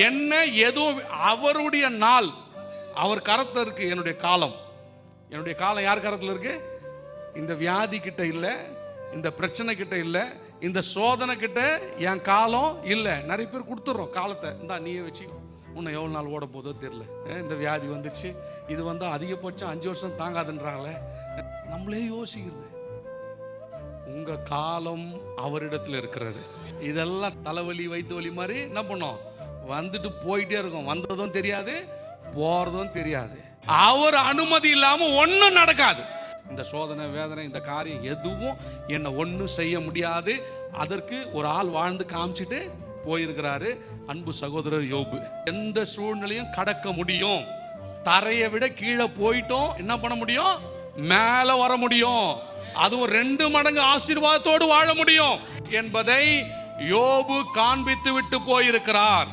என்ன எதுவும் அவருடைய நாள் அவர் கரத்தில் இருக்கு. என்னுடைய காலம் யார் கரத்தில் இருக்கு? இந்த வியாதி கிட்ட இல்லை, இந்த பிரச்சனை கிட்ட இல்லை, இந்த சோதனை கிட்ட என் காலம் இல்லை. நிறைய பேர் கொடுத்துட்றோம் காலத்தை, இந்தா நீயே வச்சு, உன்னை எவ்வளோ நாள் ஓட போதோ தெரியல, இந்த வியாதி வந்துச்சு, இது வந்து அதிகபட்சம் 5 வருஷம் தாங்காதுன்றாங்களே. நம்மளே யோசிக்கிறது. உங்க காலம் அவரிடத்துல இருக்கிறது. இதெல்லாம் தலைவலி வயிற்று வலி மாதிரி என்ன பண்ணோம், வந்துட்டு போயிட்டே இருக்கும். வந்ததும் தெரியாது, போறதும் தெரியாது. அவர் அனுமதி இல்லாம ஒன்றும் நடக்காது. இந்த சோதனை வேதனை இந்த காரியம் எதுவும் என்னை ஒன்றும் செய்ய முடியாது. அதற்கு ஒரு ஆள் வாழ்ந்து காமிச்சிட்டு போயிருக்கிறாரு, அன்பு சகோதரர் யோபு. எந்த சூழ்நிலையும் கடக்க முடியும். தரையை விட கீழே போயிட்டோம், என்ன பண்ண முடியும்? மேல வர முடியும். அதுவும் 2 மடங்கு ஆசீர்வாதத்தோடு வாழ முடியும் என்பதை யோபு காண்பித்து விட்டு போயிருக்கிறார்.